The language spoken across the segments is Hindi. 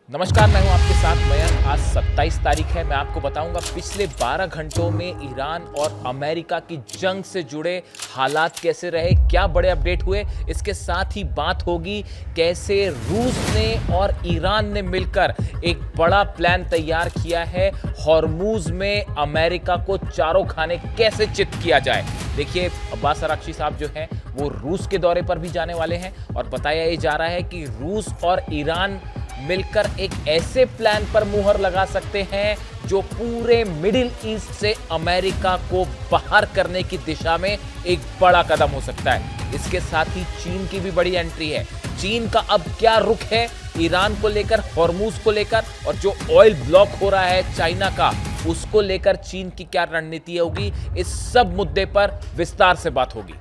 नमस्कार, मैं हूं आपके साथ मयंक। आज 27 तारीख है। मैं आपको बताऊंगा पिछले 12 घंटों में ईरान और अमेरिका की जंग से जुड़े हालात कैसे रहे, क्या बड़े अपडेट हुए। इसके साथ ही बात होगी कैसे रूस ने और ईरान ने मिलकर एक बड़ा प्लान तैयार किया है, हॉर्मूज में अमेरिका को चारों खाने कैसे चित किया जाए। देखिए, अब्बास अराक्ची साहब जो हैं वो रूस के दौरे पर भी जाने वाले हैं और बताया ये जा रहा है कि रूस और ईरान मिलकर एक ऐसे प्लान पर मुहर लगा सकते हैं जो पूरे मिडिल ईस्ट से अमेरिका को बाहर करने की दिशा में एक बड़ा कदम हो सकता है। इसके साथ ही चीन की भी बड़ी एंट्री है। चीन का अब क्या रुख है ईरान को लेकर, हॉर्मूज को लेकर, और जो ऑयल ब्लॉक हो रहा है चाइना का, उसको लेकर चीन की क्या रणनीति होगी, इस सब मुद्दे पर विस्तार से बात होगी।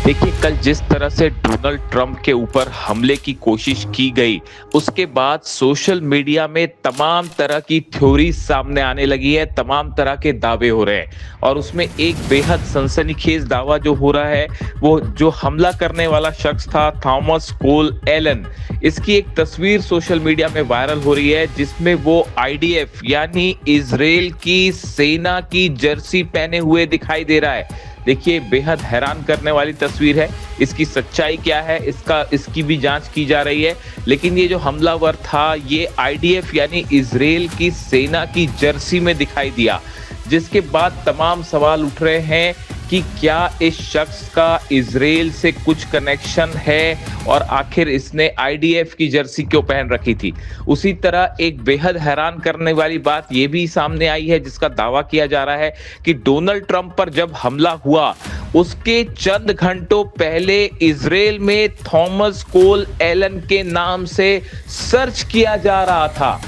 देखिए, कल जिस तरह से डोनाल्ड ट्रंप के ऊपर हमले की कोशिश की गई, उसके बाद सोशल मीडिया में तमाम तरह की थ्योरी सामने आने लगी है, तमाम तरह के दावे हो रहे हैं। और उसमें एक बेहद सनसनीखेज दावा जो हो रहा है, वो जो हमला करने वाला शख्स था थॉमस कोल एलन, इसकी एक तस्वीर सोशल मीडिया में वायरल हो रही है जिसमें वो आईडीएफ यानी इजराइल की सेना की जर्सी पहने हुए दिखाई दे रहा है। देखिए, बेहद हैरान करने वाली तस्वीर है। इसकी सच्चाई क्या है, इसकी भी जांच की जा रही है। लेकिन ये जो हमलावर था, ये आईडीएफ यानी इजराइल की सेना की जर्सी में दिखाई दिया, जिसके बाद तमाम सवाल उठ रहे हैं कि क्या इस शख्स का इजराइल से कुछ कनेक्शन है और आखिर इसने आईडीएफ की जर्सी क्यों पहन रखी थी। उसी तरह एक बेहद हैरान करने वाली बात यह भी सामने आई है, जिसका दावा किया जा रहा है कि डोनाल्ड ट्रंप पर जब हमला हुआ उसके चंद घंटों पहले इजराइल में थॉमस कोल एलन के नाम से सर्च किया जा रहा था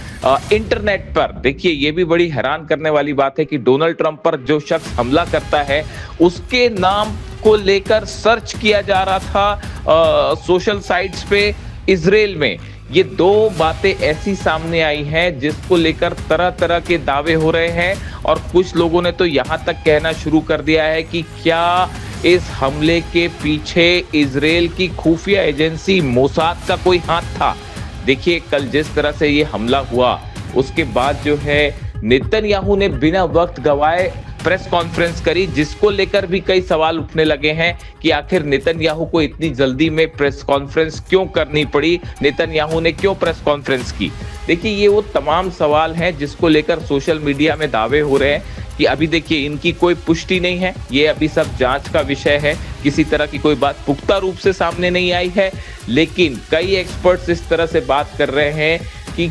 इंटरनेट पर। देखिए, ये भी बड़ी हैरान करने वाली बात है कि डोनाल्ड ट्रंप पर जो शख्स हमला करता है उसके नाम को लेकर सर्च किया जा रहा था सोशल साइट्स पे इजराइल में। ये दो बातें ऐसी सामने आई हैं जिसको लेकर तरह तरह के दावे हो रहे हैं, और कुछ लोगों ने तो यहां तक कहना शुरू कर दिया है कि क्या इस हमले के पीछे इजराइल की खुफिया एजेंसी मोसाद का कोई हाथ था। देखिए, कल जिस तरह से ये हमला हुआ उसके बाद जो है नेतन्याहू ने बिना वक्त गवाए प्रेस कॉन्फ्रेंस करी, जिसको लेकर भी कई सवाल उठने लगे हैं कि आखिर नेतन्याहू को इतनी जल्दी में प्रेस कॉन्फ्रेंस क्यों करनी पड़ी, नेतन्याहू ने क्यों प्रेस कॉन्फ्रेंस की। देखिए, ये वो तमाम सवाल हैं जिसको लेकर सोशल मीडिया में दावे हो रहे हैं कि अभी देखिए इनकी कोई पुष्टि नहीं है, ये अभी सब जांच का विषय है, किसी तरह की कोई बात पुख्ता रूप से सामने नहीं आई है। लेकिन कई एक्सपर्ट्स इस तरह से बात कर रहे हैं कि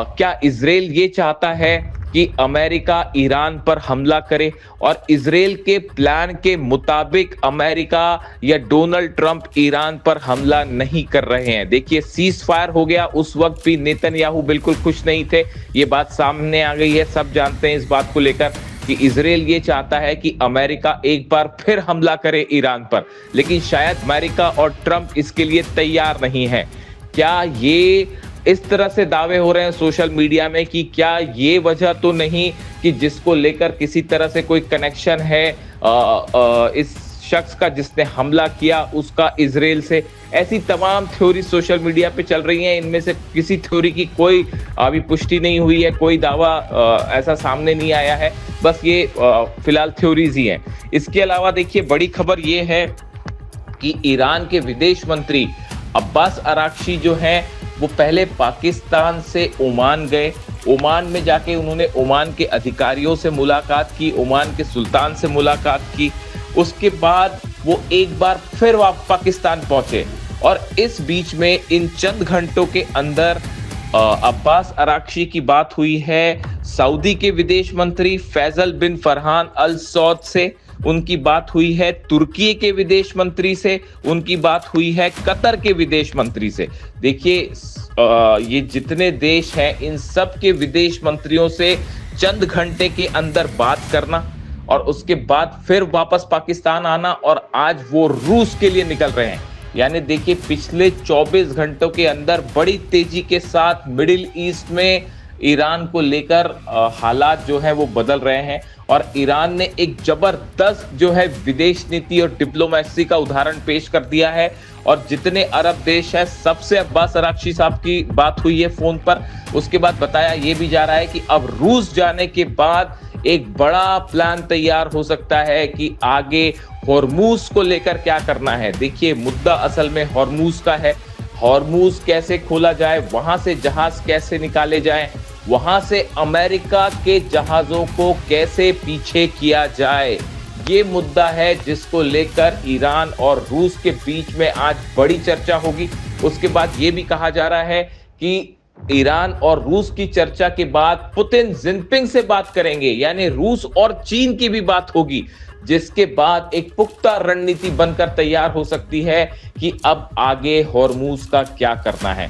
क्या इजराइल ये चाहता है कि अमेरिका ईरान पर हमला करे, और इजराइल के प्लान के मुताबिक अमेरिका या डोनाल्ड ट्रंप ईरान पर हमला नहीं कर रहे हैं। देखिए, सीज फायर हो गया, उस वक्त भी नेतन्याहू बिल्कुल खुश नहीं थे, ये बात सामने आ गई है, सब जानते हैं इस बात को लेकर कि इजराइल ये चाहता है कि अमेरिका एक बार फिर हमला करे ईरान पर, लेकिन शायद अमेरिका और ट्रंप इसके लिए तैयार नहीं है। क्या ये इस तरह से दावे हो रहे हैं सोशल मीडिया में कि क्या ये वजह तो नहीं कि जिसको लेकर किसी तरह से कोई कनेक्शन है इस शख्स का जिसने हमला किया उसका इजराइल से। ऐसी तमाम थ्योरी सोशल मीडिया पे चल रही हैं, इनमें से किसी थ्योरी की कोई अभी पुष्टि नहीं हुई है, कोई दावा ऐसा सामने नहीं आया है, बस ये फिलहाल थ्योरीज ही हैं। इसके अलावा देखिए, बड़ी खबर ये है कि ईरान के विदेश मंत्री अब्बास अराक्ची जो हैं वो पहले पाकिस्तान से ओमान गए। ओमान में जाके उन्होंने ओमान के अधिकारियों से मुलाकात की, ओमान के सुल्तान से मुलाकात की। उसके बाद वो एक बार फिर पाकिस्तान पहुंचे, और इस बीच में इन चंद घंटों के अंदर अब्बास अराक्ची की बात हुई है सऊदी के विदेश मंत्री फैसल बिन फरहान अल सौद से, उनकी बात हुई है तुर्की के विदेश मंत्री से, उनकी बात हुई है कतर के विदेश मंत्री से। देखिए, ये जितने देश हैं इन सब के विदेश मंत्रियों से चंद घंटे के अंदर बात करना और उसके बाद फिर वापस पाकिस्तान आना, और आज वो रूस के लिए निकल रहे हैं। यानी देखिए, पिछले 24 घंटों के अंदर बड़ी तेजी के साथ मिडिल ईस्ट में ईरान को लेकर हालात जो है वो बदल रहे हैं और ईरान ने एक जबरदस्त जो है विदेश नीति और डिप्लोमेसी का उदाहरण पेश कर दिया है। और जितने अरब देश है सबसे अब्बास अरागची साहब की बात हुई है फोन पर। उसके बाद बताया ये भी जा रहा है कि अब रूस जाने के बाद एक बड़ा प्लान तैयार हो सकता है कि आगे हॉर्मूज को लेकर क्या करना है। देखिए मुद्दा असल में हॉर्मूज का है। हॉर्मूज कैसे खोला जाए, वहां से जहाज कैसे निकाले जाएं, वहां से अमेरिका के जहाजों को कैसे पीछे किया जाए, ये मुद्दा है जिसको लेकर ईरान और रूस के बीच में आज बड़ी चर्चा होगी। उसके बाद ये भी कहा जा रहा है कि ईरान और रूस की चर्चा के बाद पुतिन जिनपिंग से बात करेंगे, यानी रूस और चीन की भी बात होगी, जिसके बाद एक पुख्ता रणनीति बनकर तैयार हो सकती है कि अब आगे हॉर्मूज का क्या करना है।